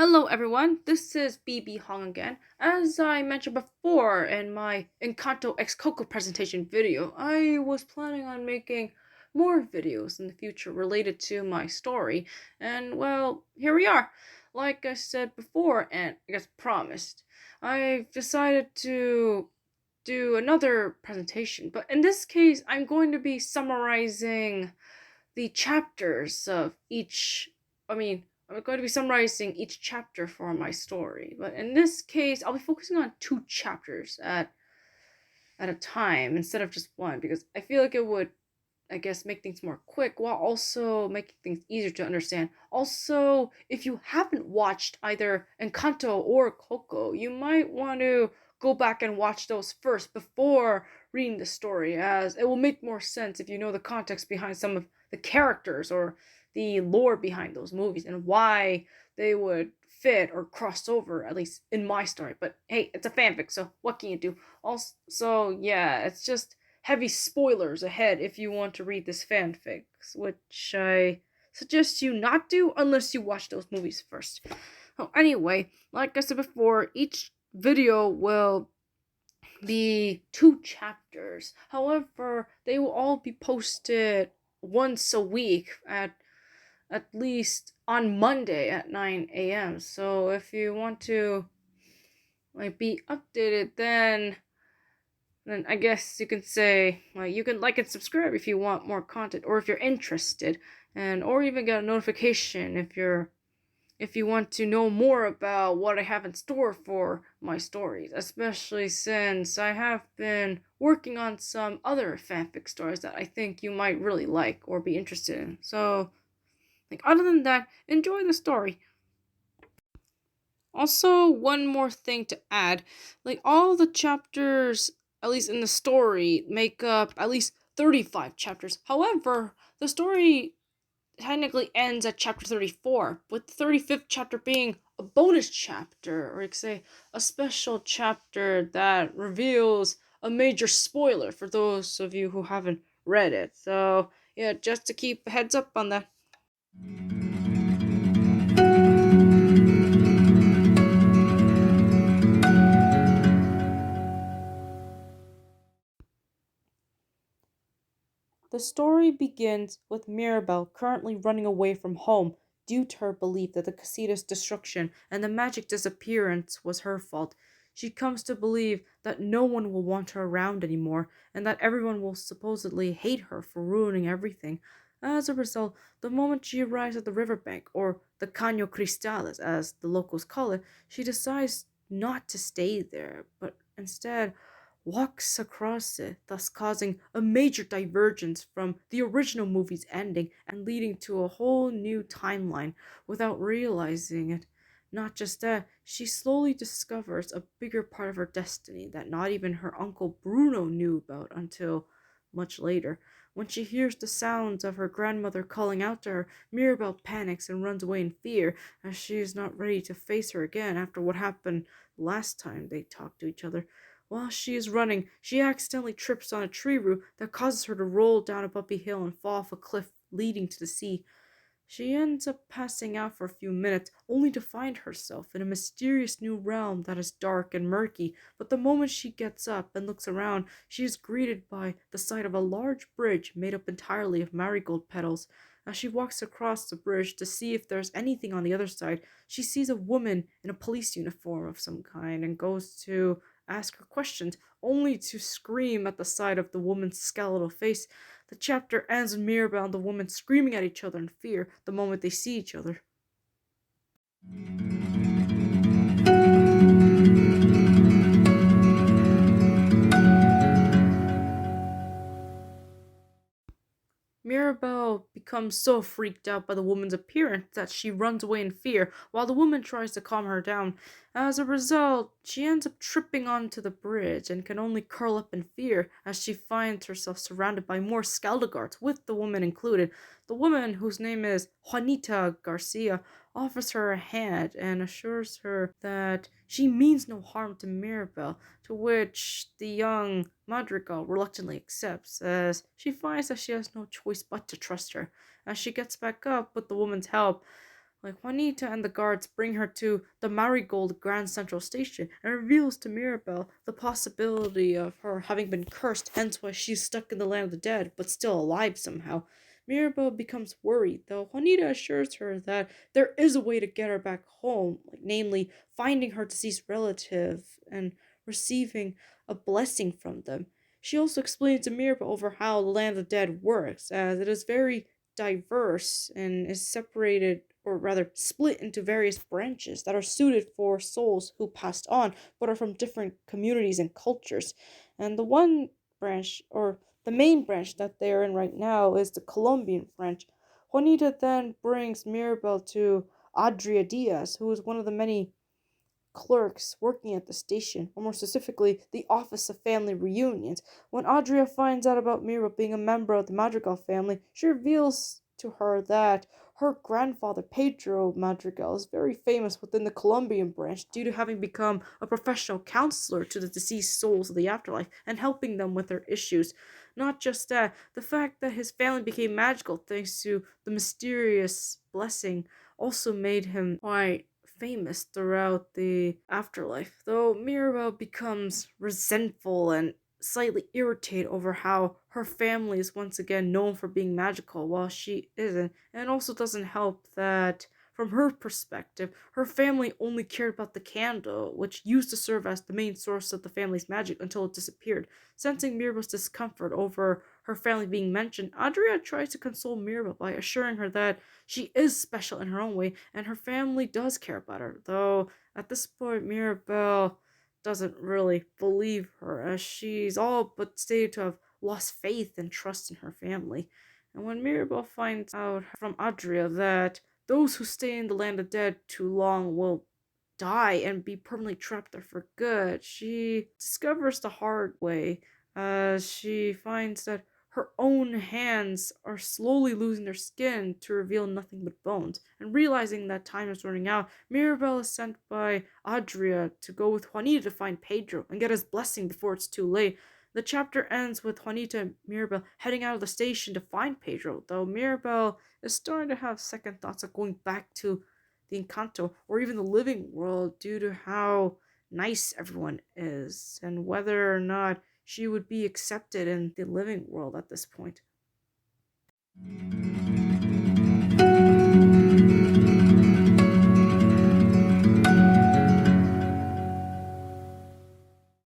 Hello everyone, this is BB Hong again. As I mentioned before in my Encanto x Coco presentation video, I was planning on making more videos in the future related to my story, and well, here we are. Like I said before, and I guess promised, I've decided to do another presentation, but in this case, I'm going to be summarizing the chapters of each. I mean, I'm going to be summarizing each chapter for my story, but in this case, I'll be focusing on two chapters at a time instead of just one because I feel like it would, I guess, make things more quick while also making things easier to understand. Also, if you haven't watched either Encanto or Coco, you might want to go back and watch those first before reading the story, as it will make more sense if you know the context behind some of the characters or the lore behind those movies and why they would fit or cross over, at least in my story. But hey, it's a fanfic, so what can you do? Also, yeah, it's just heavy spoilers ahead if you want to read this fanfic, which I suggest you not do unless you watch those movies first. Oh, anyway, like I said before, each video will be two chapters. However, they will all be posted once a week at least on Monday at 9 a.m. So if you want to be updated, then I guess you can say you can like and subscribe if you want more content or if you're interested, and or even get a notification if you want to know more about what I have in store for my stories, especially since I have been working on some other fanfic stories that I think you might really like or be interested in. So, other than that, enjoy the story. Also, one more thing to add, all the chapters, at least in the story, make up at least 35 chapters. However, the story technically ends at chapter 34, with the 35th chapter being a bonus chapter, or you could say a special chapter that reveals a major spoiler for those of you who haven't read it. So, yeah, just to keep a heads up on that. The story begins with Mirabelle currently running away from home due to her belief that the casita's destruction and the magic disappearance was her fault. She comes to believe that no one will want her around anymore and that everyone will supposedly hate her for ruining everything. As a result, the moment she arrives at the riverbank, or the Caño Cristales as the locals call it, she decides not to stay there, but instead walks across it, thus causing a major divergence from the original movie's ending and leading to a whole new timeline without realizing it. Not just that, she slowly discovers a bigger part of her destiny that not even her uncle Bruno knew about until much later. When she hears the sounds of her grandmother calling out to her, Mirabelle panics and runs away in fear, as she is not ready to face her again after what happened last time they talked to each other. While she is running, she accidentally trips on a tree root that causes her to roll down a bumpy hill and fall off a cliff leading to the sea. She ends up passing out for a few minutes, only to find herself in a mysterious new realm that is dark and murky. But the moment she gets up and looks around, she is greeted by the sight of a large bridge made up entirely of marigold petals. As she walks across the bridge to see if there's anything on the other side, she sees a woman in a police uniform of some kind and goes to ask her questions, only to scream at the sight of the woman's skeletal face. The chapter ends with Mirabelle and the woman screaming at each other in fear the moment they see each other. Mirabelle becomes so freaked out by the woman's appearance that she runs away in fear while the woman tries to calm her down. As a result, she ends up tripping onto the bridge and can only curl up in fear as she finds herself surrounded by more skeletal guards, with the woman included. The woman, whose name is Juanita Garcia, offers her a hand and assures her that she means no harm to Mirabelle, to which the young Madrigal reluctantly accepts, as she finds that she has no choice but to trust her. As she gets back up with the woman's help, Like Juanita and the guards bring her to the Marigold Grand Central Station and reveals to Mirabelle the possibility of her having been cursed, hence why she's stuck in the land of the dead, but still alive somehow. Mirabelle becomes worried, though Juanita assures her that there is a way to get her back home, like namely finding her deceased relative and receiving a blessing from them. She also explains to Mirabelle over how the land of the dead works, as it is very diverse and is separated, or rather split into various branches that are suited for souls who passed on but are from different communities and cultures. And the one branch, or the main branch that they are in right now, is the Colombian branch. Juanita then brings Mirabel to Adria Diaz, who is one of the many clerks working at the station, or more specifically, the Office of Family Reunions. When Adria finds out about Mira being a member of the Madrigal family, she reveals to her that her grandfather, Pedro Madrigal, is very famous within the Colombian branch due to having become a professional counselor to the deceased souls of the afterlife and helping them with their issues. Not just that, the fact that his family became magical thanks to the mysterious blessing also made him quite famous throughout the afterlife, though Mirabel becomes resentful and slightly irritated over how her family is once again known for being magical while she isn't, and it also doesn't help that from her perspective, her family only cared about the candle, which used to serve as the main source of the family's magic until it disappeared. Sensing Mirabel's discomfort over her family being mentioned, Adria tries to console Mirabel by assuring her that she is special in her own way, and her family does care about her. Though at this point, Mirabelle doesn't really believe her, as she's all but stated to have lost faith and trust in her family. And when Mirabelle finds out from Adria that those who stay in the land of dead too long will die and be permanently trapped there for good, she discovers the hard way as she finds that her own hands are slowly losing their skin to reveal nothing but bones. And realizing that time is running out, Mirabelle is sent by Adria to go with Juanita to find Pedro and get his blessing before it's too late. The chapter ends with Juanita and Mirabelle heading out of the station to find Pedro, though Mirabelle is starting to have second thoughts of going back to the Encanto or even the living world due to how nice everyone is and whether or not she would be accepted in the living world at this point.